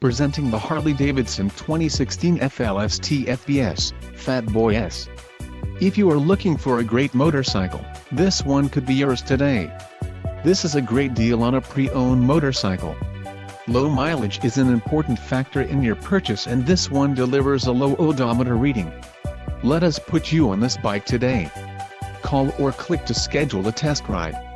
Presenting the Harley-Davidson 2016 FLSTFBS, Fat Boy S. If you are looking for a great motorcycle, this one could be yours today. This is a great deal on a pre-owned motorcycle. Low mileage is an important factor in your purchase, and this one delivers a low odometer reading. Let us put you on this bike today. Call or click to schedule a test ride.